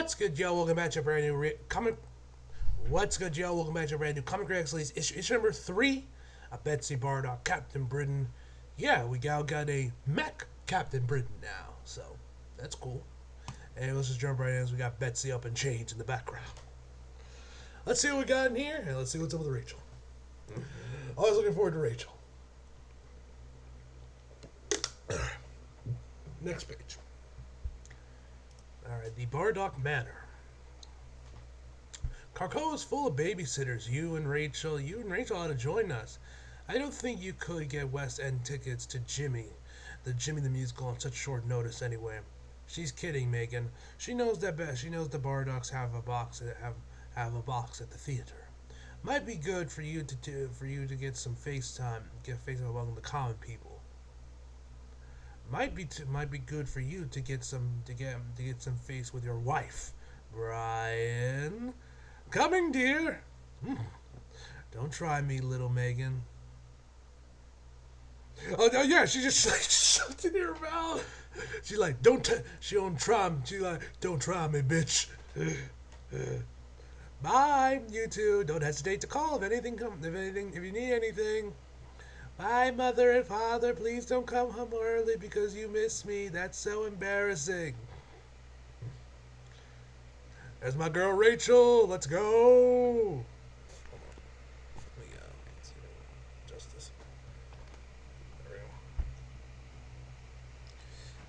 What's good, yo? Welcome back to a brand new comic. What's good, yo? Welcome back to a brand new Comic Release issue number 3 of Betsy Braddock, Captain Britain. Yeah, we got a mech Captain Britain now, so that's cool. And let's just jump right in as we got Betsy up in chains in the background. Let's see what we got in here, and let's see what's up with Rachel. Always looking forward to Rachel. Next page. Alright, the Braddock Manor. Carco is full of babysitters. You and Rachel ought to join us. I don't think you could get West End tickets to Jimmy the musical on such short notice anyway. She's kidding, Megan. She knows that best. She knows the Bardocks have a box at the theater. Might be good for you to get some face time among the common people. Might be good for you to get some face with your wife, Brian. Coming, dear. Don't try me, little Megan. Oh no, yeah, she just like shoved it in her mouth. She's like, don't try me, bitch. Bye, you two. Don't hesitate to call if you need anything. Bye, Mother and Father. Please don't come home early because you miss me. That's so embarrassing. There's my girl Rachel. Let's go. Let me adjust this. There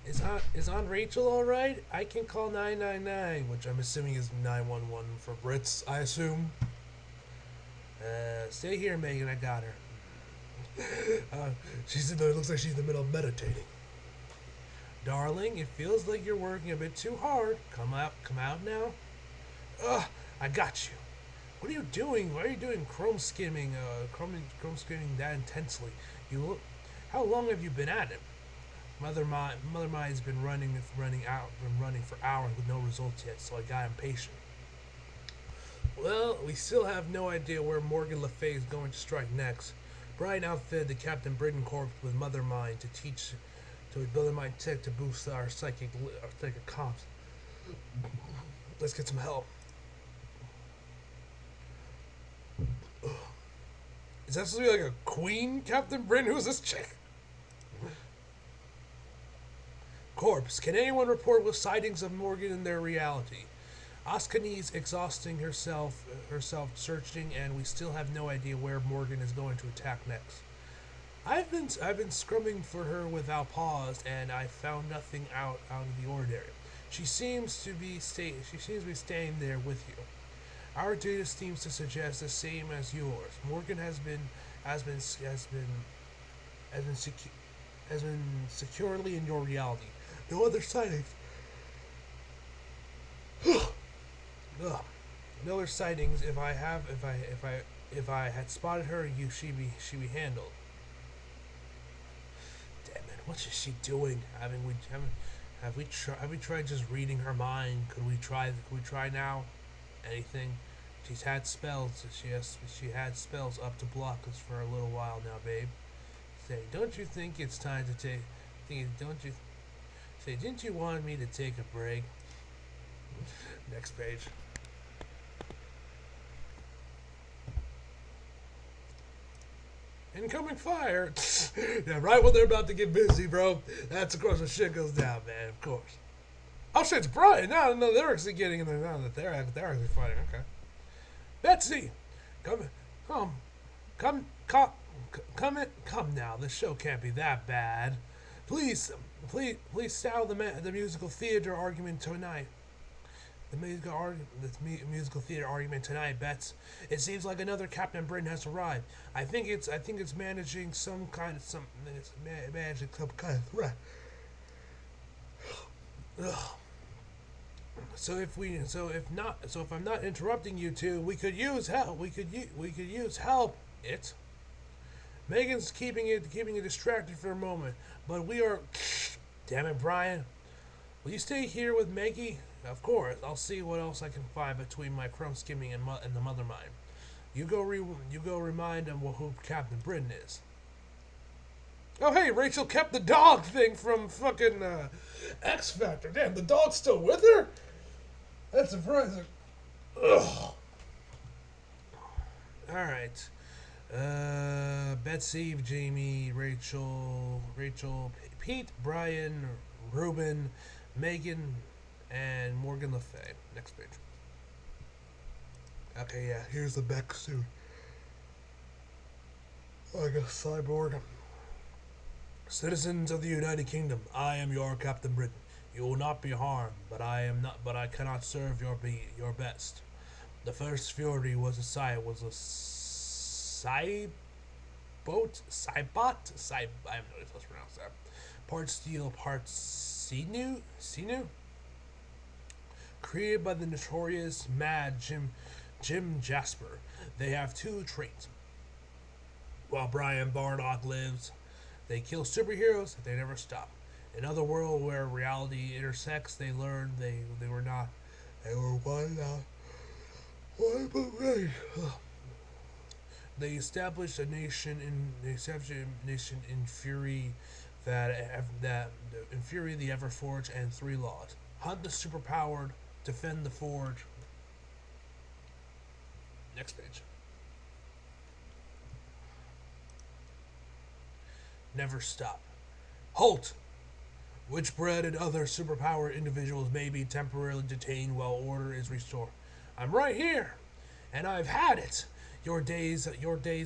we go. Is Aunt Rachel all right? I can call 999, which I'm assuming is 911 for Brits. I assume. Stay here, Megan. I got her. She's in there. It looks like she's in the middle of meditating. Darling, it feels like you're working a bit too hard. Come out now. Ugh, I got you. What are you doing? Why are you doing chrome skimming that intensely? How long have you been at it? Mother Mine's been running for hours with no results yet, so I got impatient. Well, we still have no idea where Morgan Le Fay is going to strike next. Brian outfitted the Captain Britain Corps with Mother Mind to Mother Mind tech to boost our psychic comps. Let's get some help. Is that supposed to be like a queen, Captain Britain? Who's this chick? Corpse. Can anyone report with sightings of Morgan in their reality? Oskani's exhausting herself searching, and we still have no idea where Morgan is going to attack next. I've been scrumming for her without pause, and I found nothing out of the ordinary. She seems to be staying there with you. Our data seems to suggest the same as yours. Morgan has been securely in your reality. No other sightings. No other sightings. If I had spotted her, she'd be handled. Damn it! What is she doing? Have we tried just reading her mind? Could we try now? Anything? She's had spells. She had spells up to block us for a little while now, babe. Say, don't you think it's time to take? Didn't you want me to take a break? Next page. Incoming fire. Yeah, right when they're about to get busy, bro. That's of course when shit goes down, man. Of course. Oh shit, it's Brian. No, they're actually getting in there now. That they're actually fighting. Okay. Betsy, come now. This show can't be that bad. Please settle the musical theater argument tonight. The musical theater argument tonight, Bets. It seems like another Captain Britain has arrived. I think it's managing some kind of threat. So if I'm not interrupting you two, we could use help. We could use help. Megan's keeping it distracted for a moment, but we are. Damn it, Brian. Will you stay here with Maggie? Of course. I'll see what else I can find between my chrome skimming and the Mother Mind. You go remind them who Captain Britain is. Oh hey, Rachel kept the dog thing from fucking X Factor. Damn, the dog's still with her? That's surprising. Ugh. All right. Betsy, Jamie, Rachel, Pete, Brian, Ruben, Megan, and Morgan Le Fay. Next page. Okay, yeah, here's the back suit. Like a cyborg. Citizens of the United Kingdom, I am your Captain Britain. You will not be harmed, but I cannot serve your best. The first Fury was a Cybot? I have no idea how to pronounce that. Part steel, part sinew? Created by the notorious Mad Jim Jasper. They have two traits. While Brian Bardock lives, they kill superheroes, they never stop. In another world where reality intersects, they learn they were not. They were one not. One but right. They established a nation in Fury that in Fury the Everforge and three laws: hunt the superpowered, defend the forge. Next page. Never stop. Halt! Witchbred and other superpowered individuals may be temporarily detained while order is restored. I'm right here, and I've had it. Your days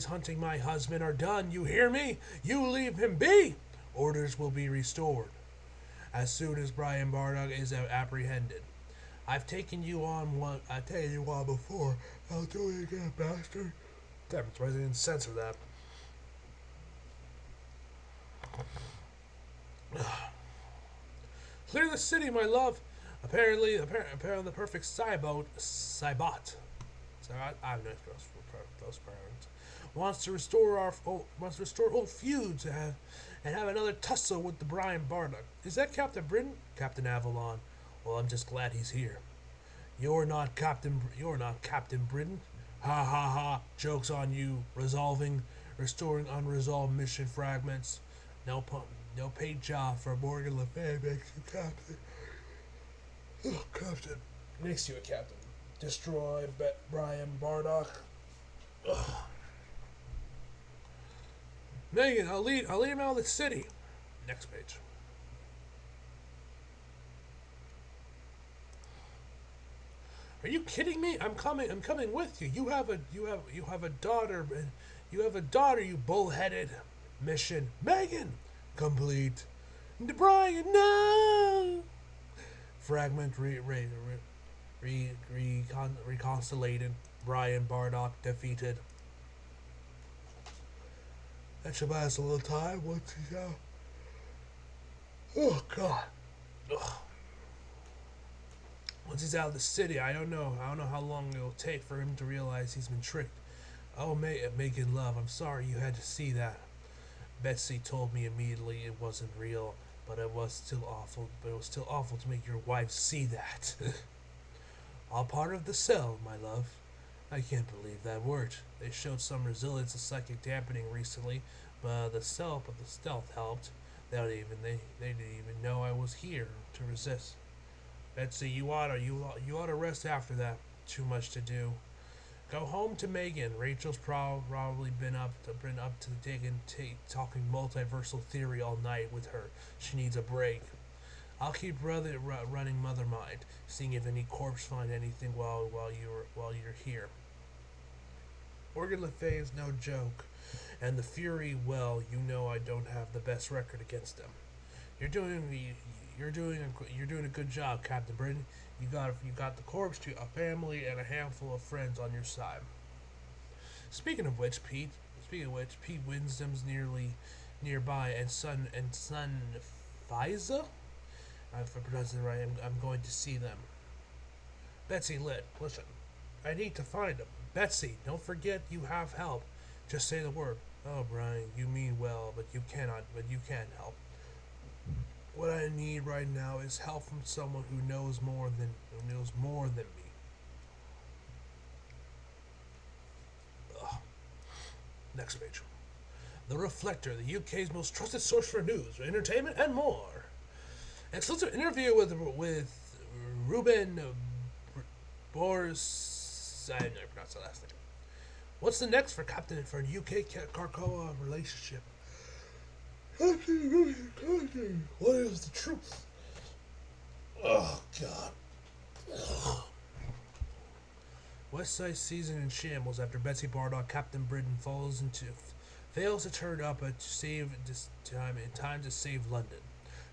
hunting my husband are done. You hear me? You leave him be. Orders will be restored as soon as Brian Bardock is apprehended. I've taken you on before. I'll do it again, bastard. Damn, it's why they didn't censor that. Clear the city, my love. Apparently the perfect Cybot. I have no those parents. Wants to restore old feuds and have another tussle with the Brian Bardock. Is that Captain Britain? Captain Avalon. Well, I'm just glad he's here. You're not Captain Britain. Ha ha ha. Joke's on you. Restoring unresolved mission fragments. No paid job for Morgan Le Fay makes you captain. Oh, captain. Makes you a captain. Destroy Brian Bardock. Ugh. Megan, I'll lead him out of the city. Next page. Are you kidding me? I'm coming with you. You have a daughter. You have a daughter, you bullheaded. Mission. Megan. Complete. Brian, no. Fragment reconstellated. Brian Bardock defeated. That should buy us a little time once he's out. Oh God. Ugh. Once he's out of the city, I don't know how long it'll take for him to realize he's been tricked. Oh, Megan, love, I'm sorry you had to see that. Betsy told me immediately it wasn't real, but it was still awful. But it was still awful to make your wife see that. All part of the cell, my love. I can't believe that worked. They showed some resilience to psychic dampening recently, but the stealth helped. They didn't even know I was here to resist. Betsy, you ought to rest after that. Too much to do. Go home to Megan. Rachel's probably been up to talking multiversal theory all night with her. She needs a break. I'll keep running Mother Mind, seeing if any corpse find anything while you're here. Morgan Le Fay is no joke, and the Fury, well, you know I don't have the best record against them. You're doing a good job, Captain Britain. You got the corpse, a family, and a handful of friends on your side. Speaking of which, Pete Winsdom's nearby, and son Fiza. If I pronounce it right, I'm going to see them. Betsy, listen. I need to find them. Betsy, don't forget you have help. Just say the word. Oh, Brian, you mean well, but you can't help. What I need right now is help from someone who knows more than me. Ugh. Next page. The Reflector, the UK's most trusted source for news, entertainment, and more. Exclusive interview with Ruben Boris. I never pronounced the last name. What's the next for Captain for UK Krakoa relationship? What is the truth? Oh God. West Side season in shambles after Betsy Braddock, Captain Britain, fails to turn up to save this time in time to save London.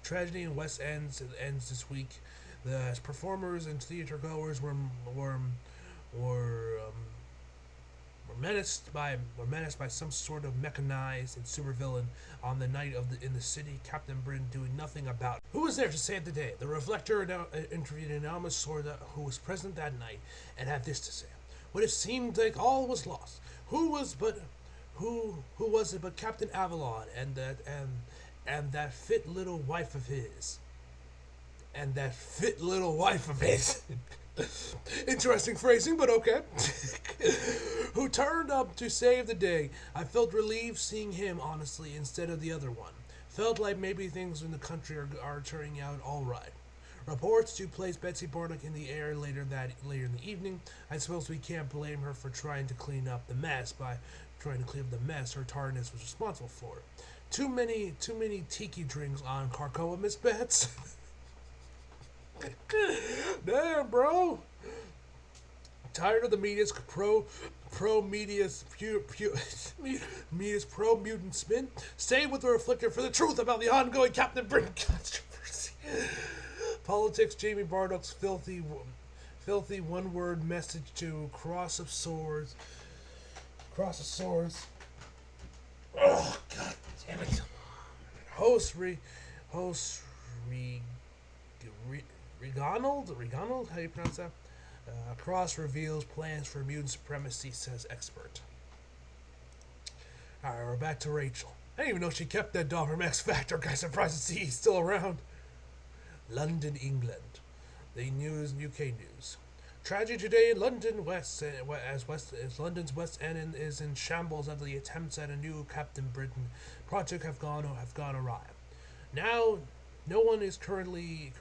Tragedy in West End ends this week. The performers and theater goers were menaced by some sort of mechanized and supervillain on the night in the city. Captain Britain doing nothing about it. Who was there to save the day? The Reflector interviewed an anonymous sword who was present that night and had this to say: "When it seemed like all was lost, who was it but Captain Avalon and that fit little wife of his." And that fit little wife of his. Interesting phrasing, but okay. Who turned up to save the day. I felt relieved seeing him, honestly, instead of the other one. Felt like maybe things in the country are turning out all right. Reports to place Betsy Braddock in the air later in the evening. I suppose we can't blame her for trying to clean up the mess her tardiness was responsible for. Too many tiki drinks on Krakoa, Miss Betts. Damn, bro. Tired of the media's media's pro mutant spin? Stay with the Reflector for the truth about the ongoing Captain Britain controversy. Politics. Jamie Braddock's filthy one-word message to Cross of Swords. Oh God damn it! Host Regonald? How do you pronounce that? Cross reveals plans for mutant supremacy, says expert. Alright, we're back to Rachel. I didn't even know she kept that dog from X Factor. Guys, surprised to see he's still around. London, England. The UK news. Tragedy today in London as London's West End is in shambles after the attempts at a new Captain Britain project have gone awry. Now, no one is currently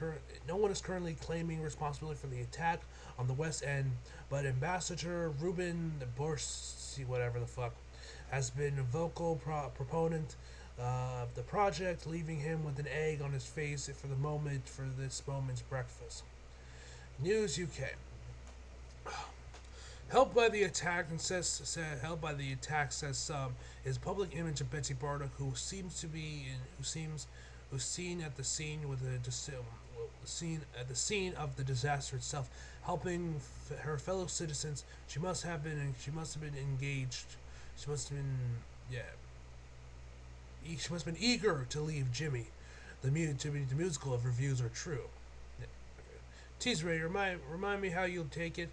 claiming responsibility for the attack on the West End, but Ambassador Ruben Borsi, whatever the fuck, has been a vocal proponent of the project, leaving him with an egg on his face for this moment's breakfast. News UK. Helped by the attack, says some, is public image of Betsy Braddock, who's seen at the scene of the disaster itself, helping her fellow citizens. She must have been engaged. She must have been eager to leave Jimmy. The musical, if reviews are true. Tease Ray, remind me how you'll take it.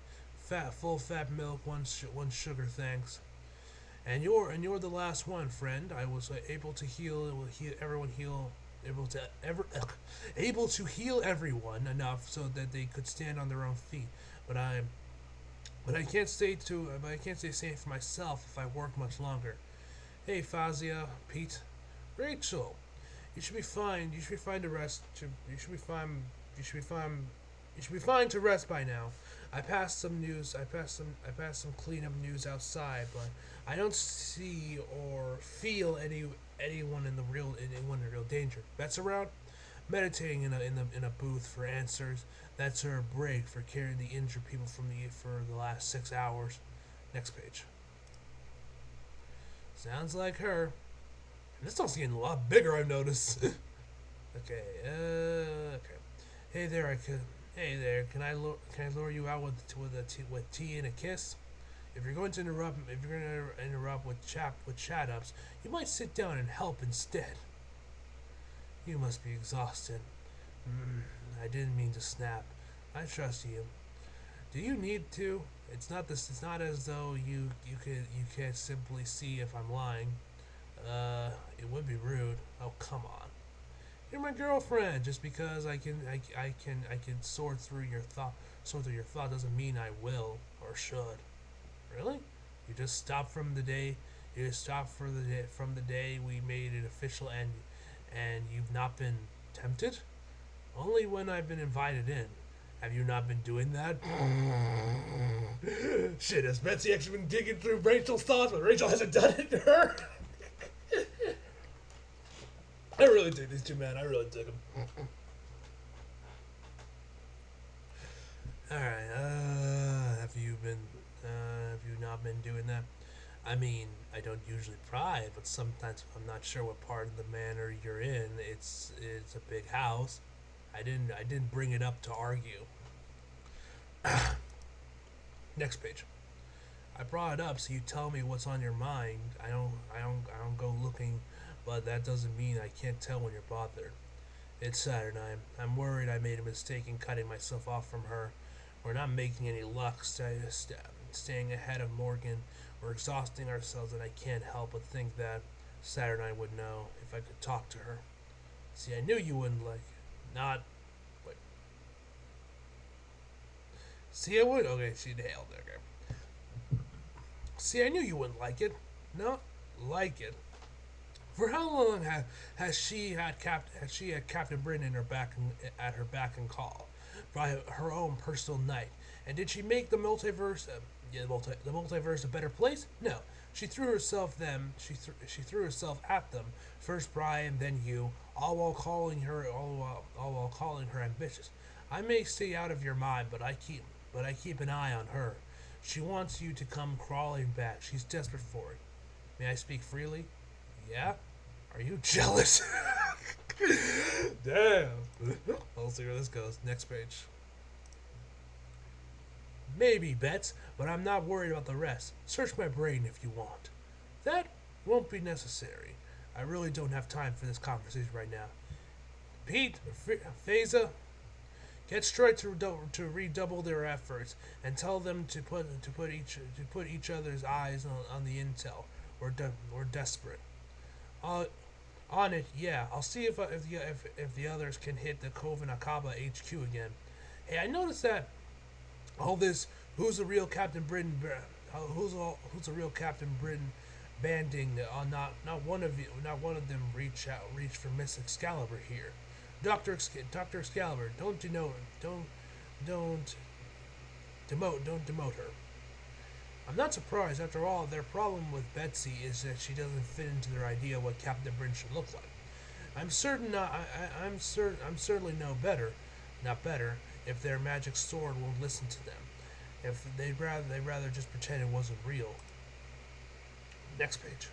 Full fat milk, one sugar, thanks. And you're the last one, friend. I was able to heal everyone enough so that they could stand on their own feet. But I can't stay safe for myself if I work much longer. Hey, Fazia, Pete, Rachel, you should be fine. You should be fine to rest. You should be fine. You should be fine to rest by now. I passed some cleanup news outside, but I don't see or feel anyone in real danger. Bet's around, meditating in a booth for answers. That's her break for carrying the injured people for the last 6 hours. Next page. Sounds like her. And this stuff's getting a lot bigger, I've noticed. Okay. Hey there, can I lure you out with tea and a kiss? If you're going to interrupt with chat ups, you might sit down and help instead. You must be exhausted. I didn't mean to snap. I trust you. Do you need to? It's not as though you can't simply see if I'm lying. It would be rude. Oh, come on. You're my girlfriend. Just because I can sort through your thought doesn't mean I will or should. Really? You just stopped from the day we made it official, and you've not been tempted? Only when I've been invited in. Have you not been doing that? Shit, has Betsy actually been digging through Rachel's thoughts, but Rachel hasn't done it to her? I really dig these two men. I really dig them. All right. Have you not been doing that? I mean, I don't usually pry, but sometimes if I'm not sure what part of the manor you're in, it's a big house. I didn't bring it up to argue. Next page. I brought it up so you tell me what's on your mind. I don't go looking, but that doesn't mean I can't tell when you're bothered. It's Saturday. I'm worried I made a mistake in cutting myself off from her. We're not making any luck staying ahead of Morgan. We're exhausting ourselves, and I can't help but think that Saturday would know if I could talk to her. See, I knew you wouldn't like it. Not. Wait. See, I would. Okay, she nailed it. Okay. See, I knew you wouldn't like it. Not like it. For how long has she had Captain Britain in her back at her back and call, by her own personal knight? And did she make the multiverse a better place? No, she threw herself them. She threw herself at them. First Brian, then you. All while calling her ambitious. I may stay out of your mind, but I keep an eye on her. She wants you to come crawling back. She's desperate for it. May I speak freely? Yeah? Are you jealous? Damn. We'll see where this goes. Next page. Maybe, Bets, but I'm not worried about the rest. Search my brain if you want. That won't be necessary. I really don't have time for this conversation right now. Pete, Feza, get Strike to redouble their efforts and tell them to put each other's eyes on the intel. We're desperate. On it, yeah. I'll see if the others can hit the Coven Akaba HQ again. Hey, I noticed that all this who's the real Captain Britain, who's the real Captain Britain banding on not one of them reach for Miss Excalibur here. Doctor Excalibur, don't demote her. I'm not surprised. After all, their problem with Betsy is that she doesn't fit into their idea of what Captain Britain should look like. I'm certainly not better, if their magic sword won't listen to them. If they'd rather just pretend it wasn't real. Next page.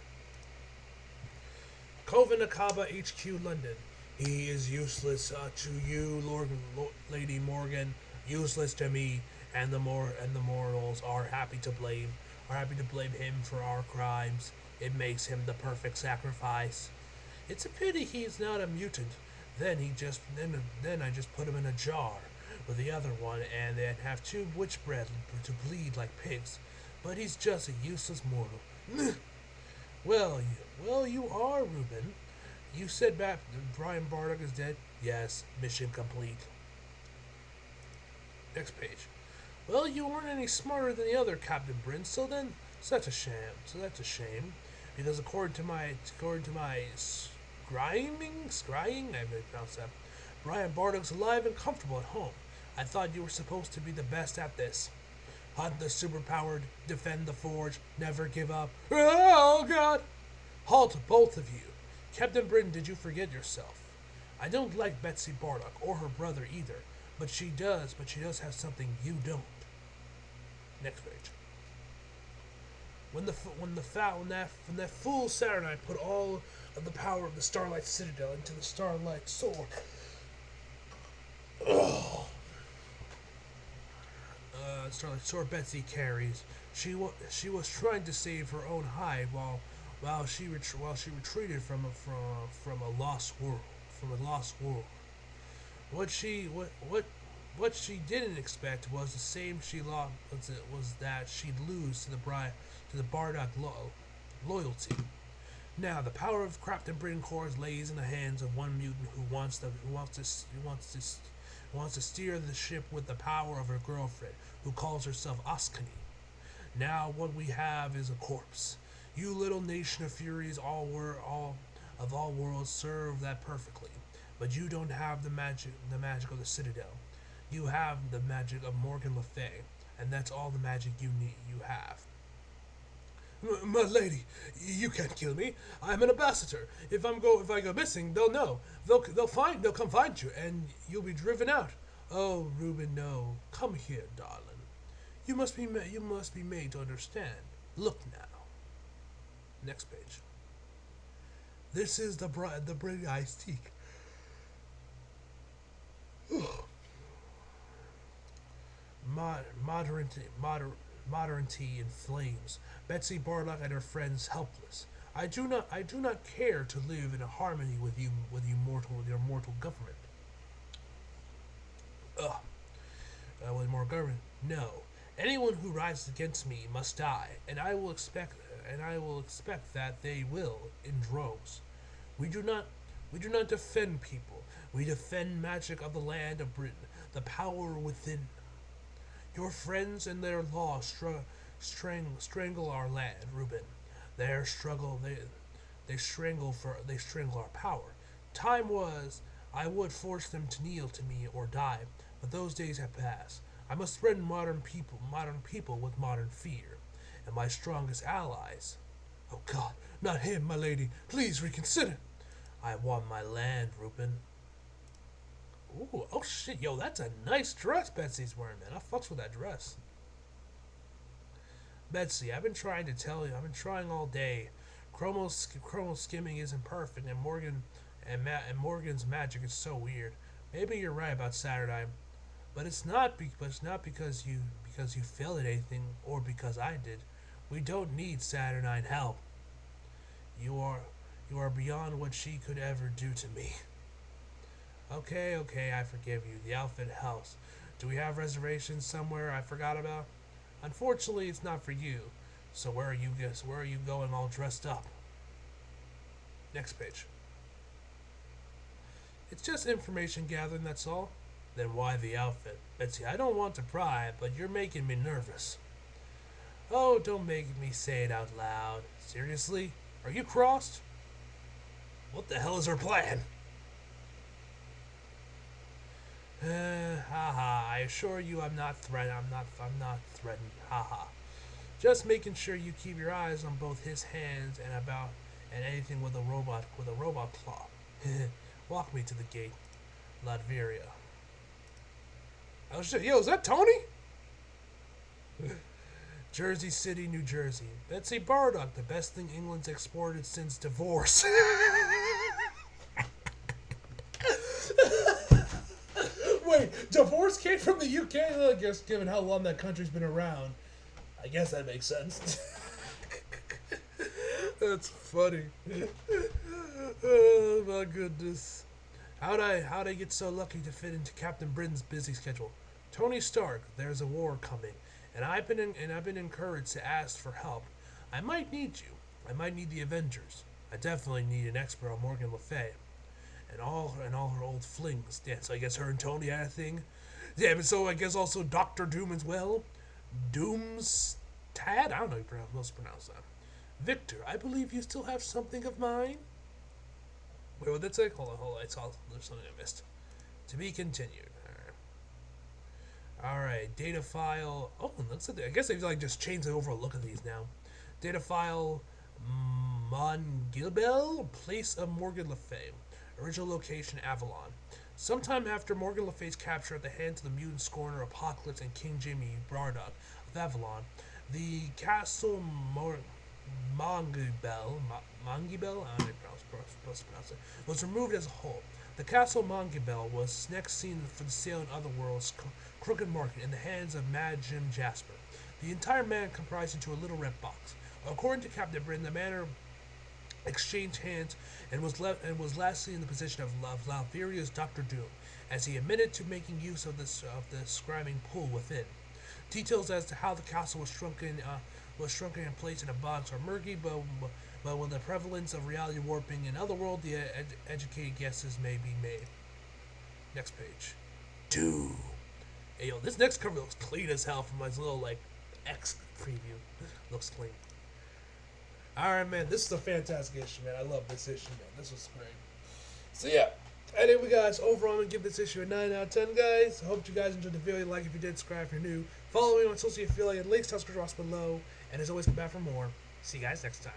Coven Akaba HQ London. He is useless to you, Lady Morgan. Useless to me, and the mortals are happy to blame him for our crimes. It makes him the perfect sacrifice. It's a pity he's not a mutant. Then I just put him in a jar with the other one, and they'd have two witch bread to bleed like pigs. But he's just a useless mortal. well, you are, Reuben. You said Brian Bardock is dead? Yes, mission complete. Next page. Well, you weren't any smarter than the other Captain Britain, so that's a shame. Because according to my scrying, I haven't pronounced that. Brian Bardock's alive and comfortable at home. I thought you were supposed to be the best at this. Hunt the superpowered, defend the forge, never give up. Oh God! Halt, both of you. Captain Britain, did you forget yourself? I don't like Betsy Bardock or her brother either, but she does have something you don't. Next page. When that fool Saturday put all of the power of the Starlight Citadel into the Starlight Sword. Starlight Sword Betsy carries. She was trying to save her own hide while she retreated from a lost world. What she didn't expect was the same she lost was that she'd lose to the Bardock loyalty. Now the power of Captain Britain Corps lays in the hands of one mutant who wants to steer the ship with the power of her girlfriend, who calls herself Oskani. Now what we have is a corpse. You little nation of furies, all worlds serve that perfectly, but you don't have the magic of the Citadel. You have the magic of Morgan Le Fay, and that's all the magic you have. My lady, you can't kill me. I'm an ambassador. If I go missing, they'll know. They'll come find you, and you'll be driven out. Oh, Reuben, no. Come here, darling. You must be made to understand. Look now. Next page. This is the bread iced tea. Modernity in flames. Betsy Braddock and her friends helpless. I do not care to live in harmony with with your mortal government. Ugh. With more government. No. Anyone who rises against me must die, and I will expect that they will in droves. We do not defend people. We defend magic of the land of Britain, the power within. Your friends and their law strangle our land, Reuben. Their struggle they strangle our power. Time was I would force them to kneel to me or die, but those days have passed. I must threaten modern people with modern fear, and my strongest allies. Oh God, not him, my lady. Please reconsider. I want my land, Reuben. Ooh, oh shit, yo, that's a nice dress Betsy's wearing, man. I fucks with that dress. Betsy, I've been trying to tell you. I've been trying all day. Chromo skimming isn't perfect, and Morgan's magic is so weird. Maybe you're right about Saturday, but it's not because you failed at anything or because I did. We don't need Saturnine help. You are beyond what she could ever do to me. Okay, I forgive you. The outfit house. Do we have reservations somewhere I forgot about? Unfortunately, it's not for you. So where are you going all dressed up? Next page. It's just information gathering, that's all. Then why the outfit? Betsy, I don't want to pry, but you're making me nervous. Oh, don't make me say it out loud. Seriously? Are you crossed? What the hell is her plan? Haha, I assure you I'm not threatened. I'm not threatened. Haha. Just making sure you keep your eyes on both his hands and anything with a robot claw. Walk me to the gate. Latveria. Oh shit, yo, is that Tony? Jersey City, New Jersey. Betsy Braddock, the best thing England's exported since divorce. Wait, divorce came from the UK? I guess given how long that country's been around. I guess that makes sense. That's funny. Oh my goodness. How'd I get so lucky to fit into Captain Britain's busy schedule? Tony Stark, there's a war coming, and I've been encouraged to ask for help. I might need you. I might need the Avengers. I definitely need an expert on Morgan Le Fay. And all her old flings. Yeah, so I guess her and Tony had a thing. Yeah, but so I guess also Doctor Doom as well. Doom's Tad? I don't know how to pronounce that. Victor, I believe you still have something of mine. Wait, what did that say? Hold on. There's something I missed. To be continued. Alright, data file. Oh, I guess they've just changed the overall look of these now. Data file Mongilbel, place of Morgan Le Fay. Original location Avalon. Sometime after Morgan Le Fay's capture at the hands of the mutant scorner Apocalypse and King Jamie Braddock of Avalon, the castle Mongibel, I don't know how to pronounce it, was removed as a whole. The castle Mongibel was next seen for the sale in Otherworld's crooked market in the hands of Mad Jim Jasper. The entire man comprised into a little red box. According to Captain Britain, the manor exchanged hands and was lastly in the position of Latvia's Doctor Doom, as he admitted to making use of the scrying pool within. Details as to how the castle was shrunken and placed in a box are murky, but with the prevalence of reality warping in Otherworld, the educated guesses may be made. Next page. Doom. Hey, yo, this next cover looks clean as hell from my little X preview. Looks clean. Alright, man, this is a fantastic issue, man. I love this issue, man. This was great. So, yeah. Anyway, guys, overall, I'm going to give this issue a 9 out of 10, guys. I hope you guys enjoyed the video. Like if you did, subscribe if you're new. Follow me on social affiliate links, subscribe below. And as always, come back for more. See you guys next time.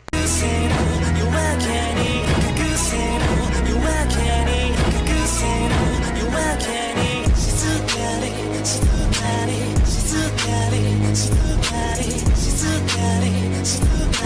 静かに